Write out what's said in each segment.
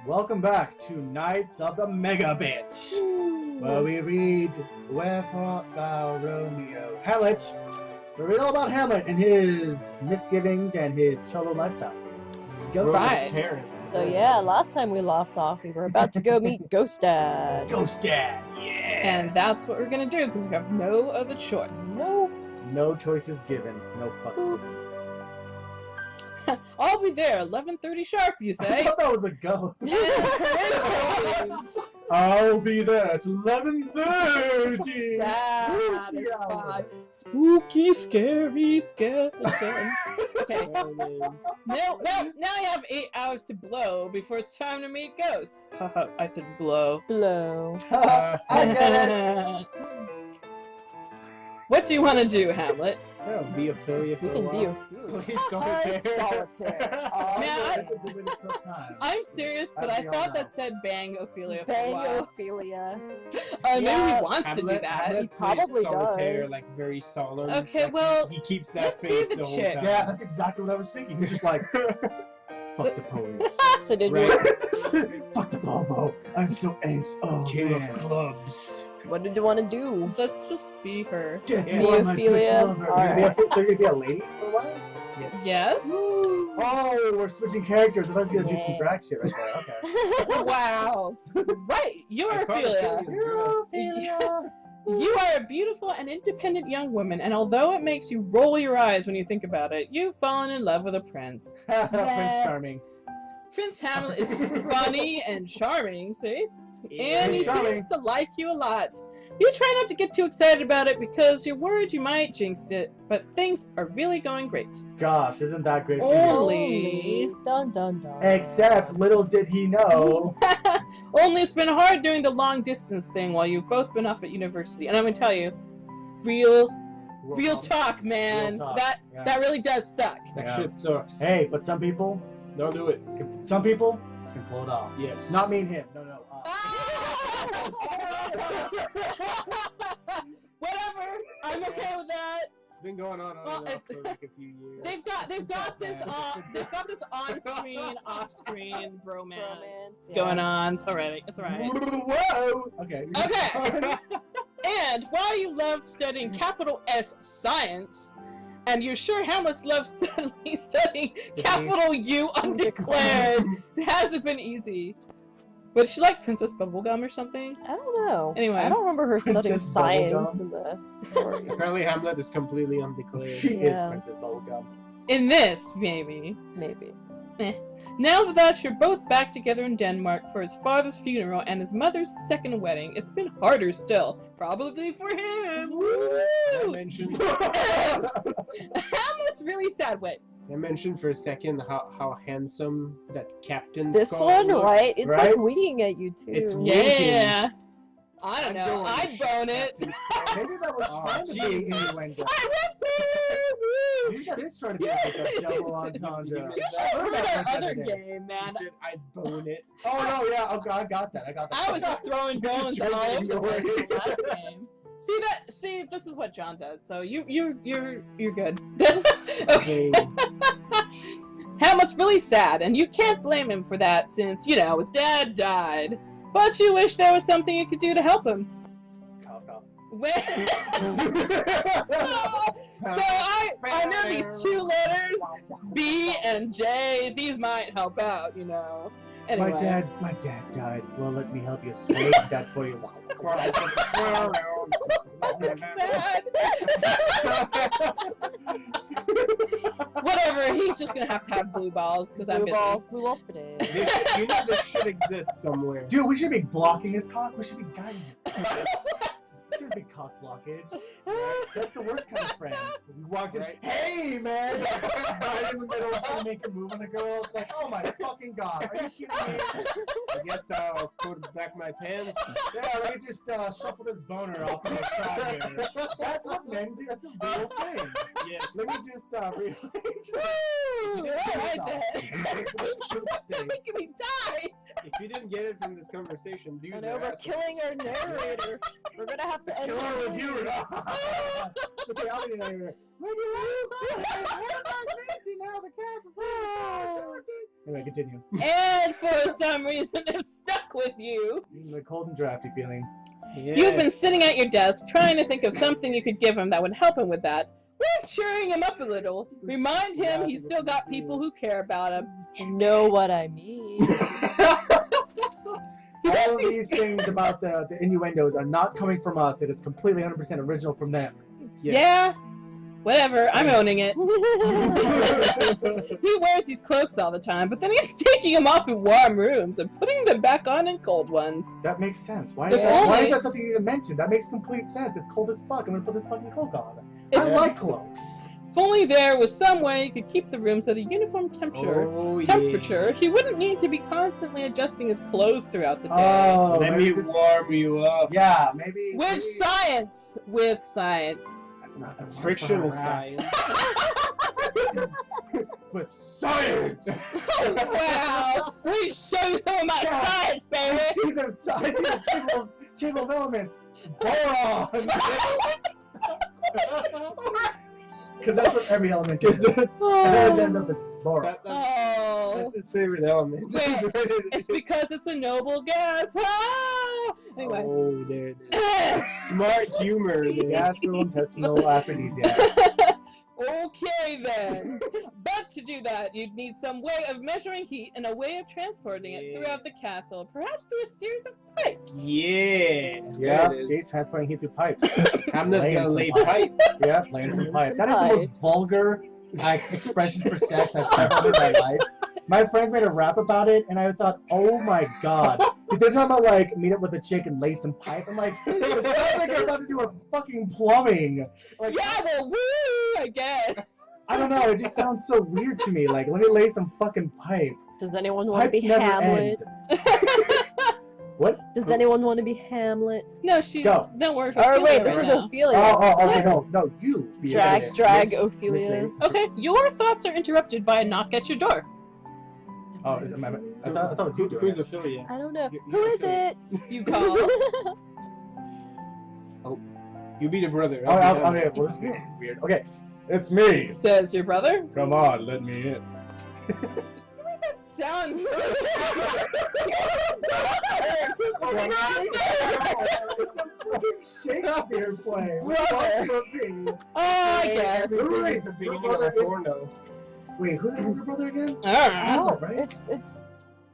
Welcome back to Knights of the Megabit, where we read Wherefore Thou Romeo Hamlet. We read all about Hamlet and his misgivings and his cholo lifestyle. Right. So yeah, last time we left off, we were about to go meet Ghost Dad. Ghost Dad, yeah. And that's what we're gonna do because we have no other choice. Nope. No choices given, no fucks Boop. given. I'll be there, 11:30 sharp. You I say? thought that was a ghost. Congratulations. I'll be there at 11:30. That Spooky is hour. fine. Spooky, scary skeletons. Okay. Now you have 8 hours to blow before it's time to meet ghosts. Haha, I said blow. Blow. I get it. What do you want to do, Hamlet? I'll be Ophelia for We a can be while. a Please solitaire. Man, That's a good way to kill time. I'm serious, but I thought that said bang Ophelia for a Bang while. Ophelia. Maybe Yeah. he wants to do that. He probably solitaire, does. like very solemn. Okay, like, well, he keeps that let's be face the the whole chick. time. Yeah, that's exactly what I was thinking. You're just like, fuck the police. So did Right. Fuck the Bobo. I'm so angst. Oh, King man. of clubs. What did you want to do? Let's just be her. Death, Me, you are my Ophelia. bitch lover. All You're gonna be a- So you're gonna be a lady for a while? Yes. Yes? Oh, we're switching characters. I thought you were gonna do some Yeah. drag shit right there. Okay. Wow. Right, you're I thought Ophelia. Ophelia You are a beautiful and independent young woman, and although it makes you roll your eyes when you think about it, you've fallen in love with a prince. Prince Charming. Prince Hamlet is funny and charming, see? And he Charming. seems to like you a lot. You try not to get too excited about it because you're worried you might jinx it, but things are really going great. Gosh, isn't that great for you? Only... Dun dun dun. Except, little did he know. Only it's been hard doing the long distance thing while you've both been off at university. And I'm gonna tell you, real talk, man. Real talk, yeah. That really does suck. That Yeah. shit sucks. Hey, but some people Don't do it. can pull it off. Yes. Not me and him. No. Whatever. I'm okay with that. It's been going on Well, and off it's- for like a few years. They've got this man. on-screen, off-screen bromance Bromance, yeah. going on. It's alright. It's alright. Whoa. Okay. Okay. And while you love studying capital S science, and you're sure Hamlet's love studying capital U undeclared, it hasn't been easy. Was she like Princess Bubblegum or something? I don't know. Anyway. I don't remember her studying Princess science Bubblegum. in the story. Apparently Hamlet is completely undeclared. She Yeah. is Princess Bubblegum. In this, maybe. Maybe. Now that you're both back together in Denmark for his father's funeral and his mother's second wedding, it's been harder still. Probably for him. I Woo! mentioned, Hamlet's really sad. Wait. I mentioned for a second how handsome that Captain This Skull one, looks. right? It's right? like winking at you too. It's Yeah. I don't I'm know. going to I'd shit bone it. Captain Skull. Maybe that was Oh, trying to be Jesus. innuendo. I went Maybe that is trying to be like a double entendre. You should have heard our other game, man. She said, I'd bone it. Oh no, yeah, okay, I got that. I was just throwing You just bones threw all over it the away. place in the last game. See, this is what John does. So you're good. Okay. Hamlet's really sad, and you can't blame him for that since, his dad died. But you wish there was something you could do to help him. Cough, cough. So I know these two letters, B and J, these might help out, Anyway. My dad died. Well, let me help you assuage that for you. That's sad. Whatever, he's just gonna have to have blue balls because I'm Blue balls for days. You know this shit exists somewhere. Dude, we should be blocking his cock. We should be guiding his cock. It should be cock blockage. That's the worst kind of friend. He walks in, Right. hey man, right in the middle, trying to make a move on a girl. It's like, oh my fucking god, are you kidding me? I guess I'll put back my pants. Yeah, let me just shuffle this boner off of the side here. That's what men do. That's a real thing. Yes. Let me just rearrange. Woo! Alright then. You're making me die! If you didn't get it from this conversation, do I you know we're killing our narrator. We're gonna have to end Kill her with you. soon. It's okay, I'll be there. When you lose, now the cats are so Anyway, continue. And for some reason, it's stuck with you. The cold and drafty feeling. Yeah. You've been sitting at your desk trying to think of something you could give him that would help him with that. Worth cheering him up a little. Remind him he's still got people who care about him. You know what I mean. All of these things about the innuendos are not coming from us. It is completely 100% original from them. Yeah. Whatever, I'm owning it. He wears these cloaks all the time, but then he's taking them off in warm rooms and putting them back on in cold ones. That makes sense. Why If is that only- something you need to mention? That makes complete sense. It's cold as fuck. I'm gonna put this fucking cloak on. If- I like cloaks. If only there was some way you could keep the rooms at a uniform temperature, he wouldn't need to be constantly adjusting his clothes throughout the day. Oh, Let maybe me this- warm you up. Yeah, maybe. With maybe- science! With science. That's not the word Friction for is a science. With science. Wow! Let me show you some of my Yeah. science, I baby! see the table of elements. Boron. Because that's what every element is. It always ends up as boron. Oh. That's his favorite element. Wait, it's because it's a noble gas. Ah! Anyway. Oh, there it is. Smart humor. There. Gastrointestinal aphrodisiacs. Okay then. But to do that, you'd need some way of measuring heat and a way of transporting it throughout the castle, perhaps through a series of pipes. Yeah. Yeah, There it see, is. transporting heat through pipes. Hamlet's Laying gonna some lay pipe. pipe. Yeah, laying some pipe. Some That is the most pipes. vulgar expression for sex I've ever heard in my life. My friends made a rap about it, and I thought, oh my god. They're talking about, like, meet up with a chick and lay some pipe. I'm like, it sounds like you're about to do a fucking plumbing. Like, Yeah, well, woo, I guess. I don't know, it just sounds so weird to me. Like, let me lay some fucking pipe. Does anyone want to Pipes be never Hamlet? end. What? Does anyone want to be Hamlet? No, she's Go. don't worry. Or wait, this right is now. Ophelia. Oh, okay, no, you. be Drag, it. drag Miss- Ophelia. Miss Lady. Okay, your thoughts are interrupted by a knock at your door. Oh, is it my? I thought it was you doing Who's it. Ophelia? I don't know. You- Who is it? You call. You be the brother. Oh, I'll be the okay, well, this is gonna be weird. Okay, it's me. Says your brother. Come on, let me in. Make that sound. It's a fucking Shakespeare play. Brother. Oh, I guess. Wait, the your beginning of brother a is- porno. Wait, who's your brother again? Alright. Hamlet, right? It's.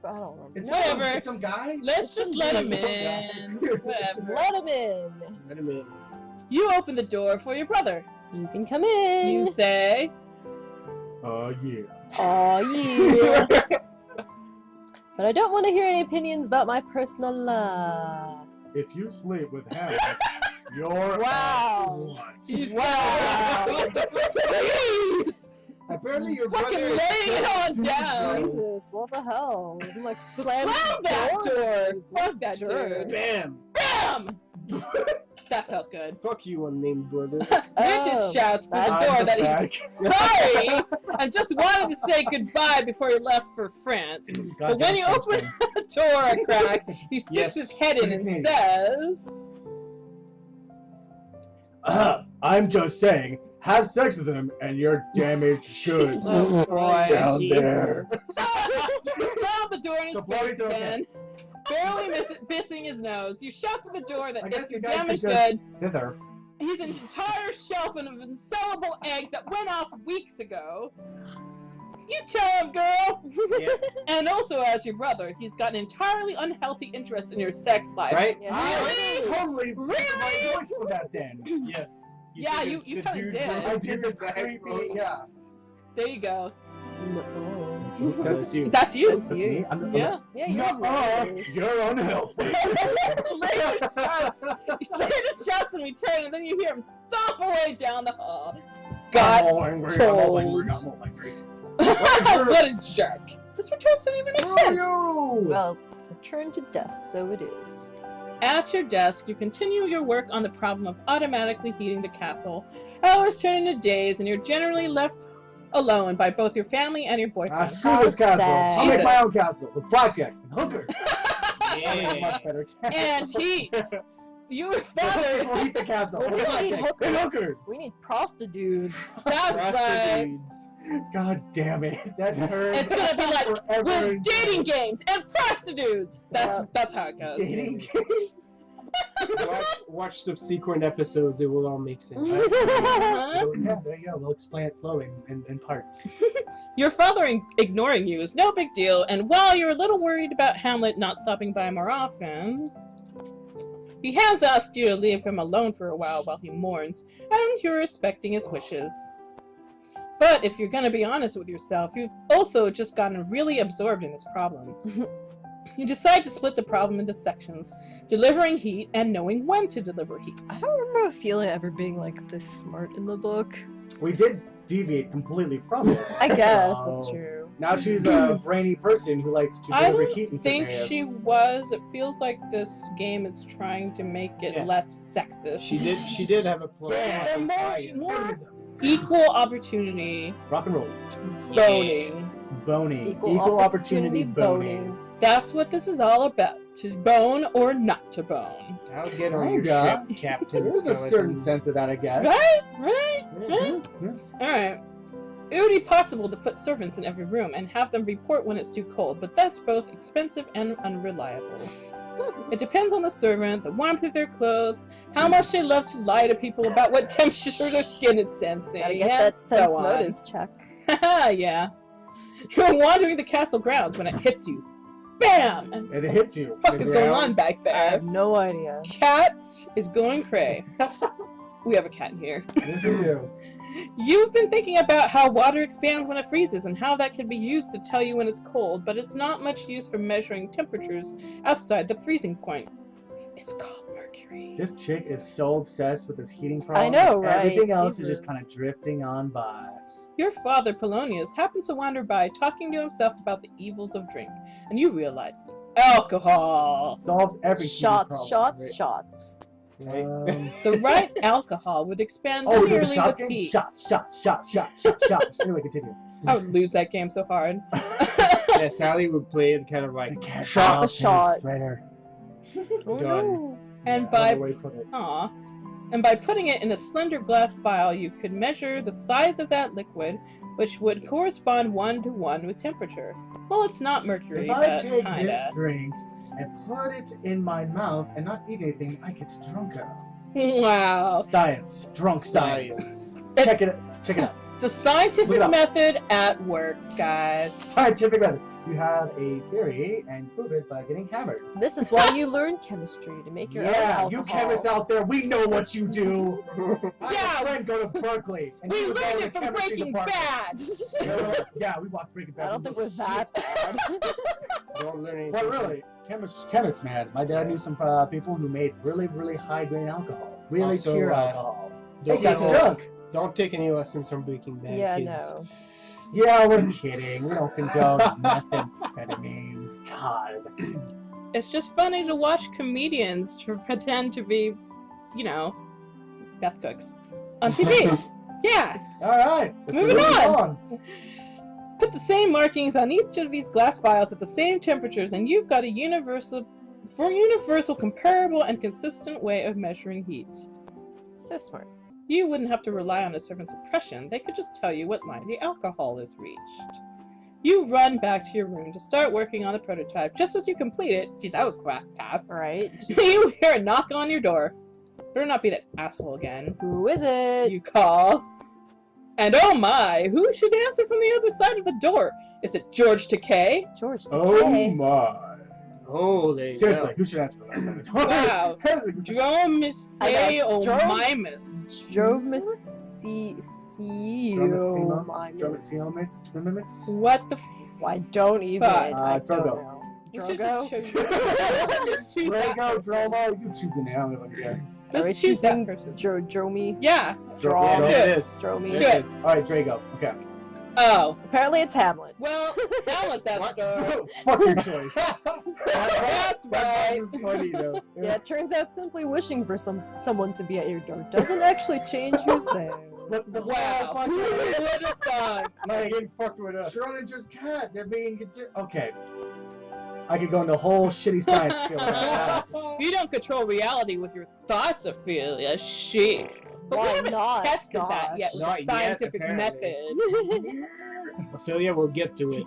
I don't remember. It's Whatever. It's some guy. Let's just let him Some in. guy. Whatever. Let him in. Let him in. You open the door for your brother. You can come in. You say, Oh yeah. Aw, yeah. But I don't want to hear any opinions about my personal life. If you sleep with Hamlet, you're Wow. a slut. wow. Apparently your Fucking brother laying it on is down. Jesus, what the hell? I'm like, Slam that door. doors. What Fuck a that jerk. dude. Bam! Bam! That felt good. Fuck you, unnamed brother. Mantis shouts to the that's door the that back. he's sorry and just wanted to say goodbye before he left for France. But when you open the door a crack, he sticks Yes. his head in and Pretty says, I'm just saying, have sex with him and you're damaged goods. Oh, boy. Down there. You slam the door in his So face boys are okay. again, barely missing his nose. You shout to the door I that guess if you you're guys could damaged just- good, Thither. he's an entire shelf of unsellable eggs that went off weeks ago. You tell him, girl! Yeah. And also, as your brother, he's got an entirely unhealthy interest in your sex life. Right? Yeah. I totally Really? my voice for that then. Yes. Yeah, did you the kinda dude did. who I did the back creepy, row. yeah. There you go. No. That's you. That's you. That's That's you. me. I'm Yeah. Yeah, you're nice. you're unhealthy. Later just shouts in return, and then you hear him stomp away down the hall. I'm Got all angry. told. I'm all angry. what a jerk. This return doesn't even make sense. Well, return to desk, so it is. At your desk, you continue your work on the problem of automatically heating the castle. Hours turn into days, and you're generally left alone by both your family and your boyfriend. Screw this How castle. sad. I'll make my Jesus. own castle with blackjack and hookers. I'll make a Yeah. much better castle. And heat. Your father. People heat the castle. We Come on, need Jake. hookers. Hookers. We need prostitutes. That's right. Prostitutes. God damn it. That turned It's gonna be like forever with into dating games and prostitutes. That's how it goes. dating games. Watch subsequent episodes. It will all make sense. Uh-huh. Yeah, there you go. We'll explain it slowly in parts. Your father ignoring you is no big deal, and while you're a little worried about Hamlet not stopping by more often, he has asked you to leave him alone for a while he mourns, and you're respecting his wishes. But if you're gonna be honest with yourself, you've also just gotten really absorbed in this problem. You decide to split the problem into sections, delivering heat and knowing when to deliver heat. I don't remember Ophelia ever being like this smart in the book. We did deviate completely from it. I guess So, that's true. Now she's a brainy person who likes to I deliver don't heat in certain think areas. she was. It feels like this game is trying to make it Yeah. less sexist. She did have a plan. Yeah, more equal opportunity Rock and roll. boning. Boning. Equal opportunity opportunity boning. That's what this is all about. To bone or not to bone. I'll get on your Kinda. ship, Captain. There's a certain Skeleton. sense of that, I guess. Right? Yeah. Alright. It would be possible to put servants in every room and have them report when it's too cold, but that's both expensive and unreliable. It depends on the servant, the warmth of their clothes, how much they love to lie to people about what temperature their skin is sensing. Gotta get and that so sense on. motive check. Haha, yeah. You're wandering the castle grounds when it hits you. Bam! And And it hits you. what the fuck is going on back I there? have no idea. Cat is going cray. We have a cat in here. Yes, we do. You've been thinking about how water expands when it freezes and how that can be used to tell you when it's cold, but it's not much use for measuring temperatures outside the freezing point. It's called mercury. This chick is so obsessed with this heating problem. I know, right? Everything else is just Jesus. kind of drifting on by. Your father, Polonius, happens to wander by talking to himself about the evils of drink, and you realize alcohol. Solves every heating Shots, problem. shots. Right? The right alcohol would expand Oh, we did the linearly shots with game? heat. Shots. Anyway, continue. I would lose that game so hard. Yeah, Sally would play it kind of like The cat Shot off for shot. his sweater. Oh, Done. no. And by Another way to put it. And by putting it in a slender glass vial, you could measure the size of that liquid, which would correspond 1-to-1 with temperature. Well, it's not mercury, If I but take kinda. this drink and put it in my mouth and not eat anything, I get drunker. Wow. Science. Drunk science. It's- Check it out. It's a Look scientific it up. method at work, guys. Scientific method. You have a theory and prove it by getting hammered. This is why you learn chemistry, to make your own Yeah, alcohol. you chemists out there, we know what you do. I Yeah. had a friend go to Berkeley. And he We was learned all it in from chemistry Breaking department. Bad. Yeah, we watched Breaking Bad. I don't think we're that bad. Don't learn anything. But really, chemists, man. My dad knew some people who made really, really high grain alcohol. Really Also, pure alcohol. They Don't, got drunk. don't take any lessons from Breaking Bad, Yeah, kids. no. Yeah, we're kidding. We don't condone methamphetamines. God. It's just funny to watch comedians pretend to be, meth cooks on TV. Yeah. All right. Moving on. Put the same markings on each of these glass vials at the same temperatures, and you've got a universal, comparable, and consistent way of measuring heat. So smart. You wouldn't have to rely on a servant's impression. They could just tell you what line the alcohol is reached. You run back to your room to start working on the prototype. Just as you complete it, geez, that was fast. Right? You hear a knock on your door. Better not be that asshole again. Who is it? You call. And oh my, who should answer from the other side of the door? Is it George Takei? George Oh Takei. my. Oh, there you Seriously, go. who should answer for that? Wow. That is a good- Dromisei I know. Omimus. Dromasimus. What the I don't even. Fuck. I don't Drogo. know. We should Drogo? just choose- we should just choose that Drago, person. Dromo, you choose the name. I don't even care. Are we Let's choose that choosing person. Dromi? Yeah. Draw. Yeah, Do there it. it is. Dromi. There Do it it. is. All right, Drago. Okay. Oh. Apparently it's Hamlet. Well, now let that What? door. Fuck your choice. That's right. This is funny though. Yeah, it turns out simply wishing for someone to be at your door doesn't actually change who's there. But the Wow. whole Who fucking would have thought? Like, getting fucked with us. Schrodinger's cat. They're being okay. I could go into a whole shitty science field about that. You don't control reality with your thoughts, Ophelia. Shit. But we Why haven't not? tested that yet with Not a yet, scientific apparently. method. Ophelia will get to it.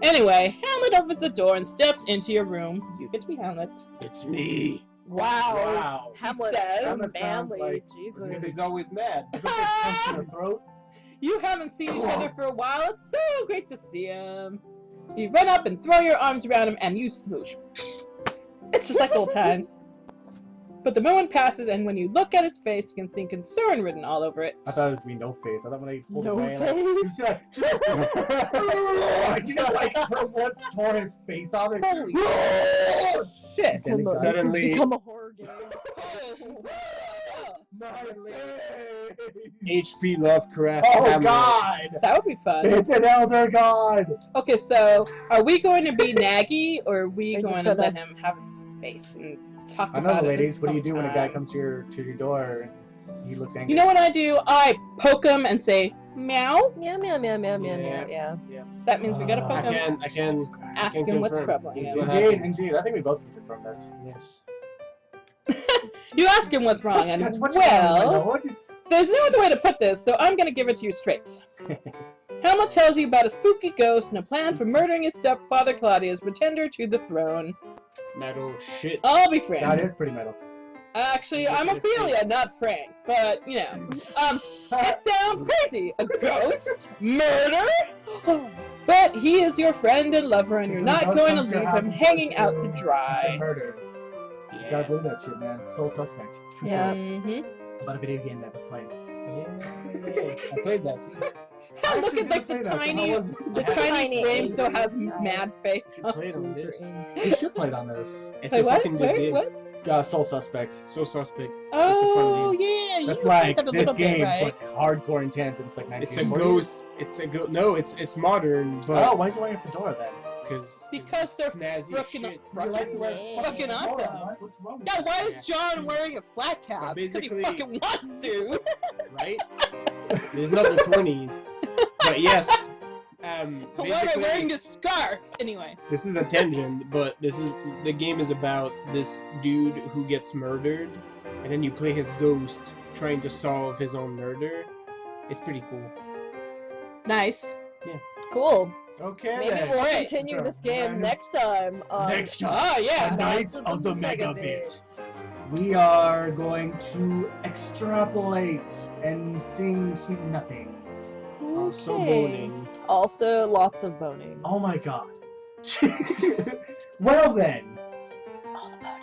Anyway, Hamlet opens the door and steps into your room. You get to be Hamlet. It's me. Wow. Wow. Hamlet, says- so Hamlet sounds manly. like- Because Jesus. he's always mad. Is this a punch in the throat? You haven't seen each other for a while. It's so great to see him. You run up and throw your arms around him and you smooch. It's just like old times. But the moment passes and when you look at his face, you can see concern written all over it. I thought it was me, no face. I thought when they pulled No away, face? like, for once tore his face off. Like, Holy shit. Then This has suddenly- become a horror game. H.P. Lovecraft. Oh Hamlet. God! That would be fun. It's an elder god. Okay, so are we going to be naggy or are we I just going to gotta- let him have space and talk I about know, it? ladies. his What do you own do when a guy time? comes to your door and he looks angry? You know what I do? I poke him and say, meow. Meow, meow, meow, meow, meow, meow, Yeah. yeah. That means we gotta I poke him. I can Ask can him what's confirm. troubling This is him. what Indeed, happens. indeed. I think we both can confirm this. Yes. You ask him what's wrong, and What's wrong, Linda? well, What did- there's no other way to put this, so I'm gonna give it to you straight. Hamlet tells you about a spooky ghost and a plan for murdering his stepfather Claudius, pretender to the throne. Metal shit. I'll be Frank. That is pretty metal. Actually, I'm Look at his Ophelia, face. not Frank. But, you know. It sounds crazy. A ghost? Murder? But he is your friend and lover, and you're When a not ghost going to comes your leave house him and hanging tries out to to- dry. Murder. You gotta Yeah. believe that shit, man. Sole suspect. True Yeah. story. Mm-hmm. About a video game that was played. Yeah. I played that too. I Look actually at like didn't the play that, so how tiny, was it? the I tiny Tiny frame still angry has guy. mad face. I played on this. We should play it on this. It's Wait, a what? fucking good Where? game. What? Sole suspect. So suspect. Oh, game. yeah. That's you like played that a this little bit, game, right? but hardcore intense, and it's like 1940s. It's a ghost. It's a ghost. No, it's modern, Oh, but why is he wearing a fedora then? Because they're snazzy frickin' shit. fucking awesome. What's wrong? Yeah, why is Yeah. John wearing a flat cap? Because he basically- fucking wants to. Right? It's not the 20s, but yes. Why am I Basically, wearing this scarf? Anyway. this is a tangent, but the game is about this dude who gets murdered, and then you play his ghost trying to solve his own murder. It's pretty cool. Nice. Cool. Okay Maybe then. we'll Great. continue So, this game guys, next time. Next time. Oh, yeah. The Knights of the Megabit. We are going to extrapolate and sing sweet nothings. Oh, so Okay. boning. Also, lots of boning. Oh my god. Well then. All the boning.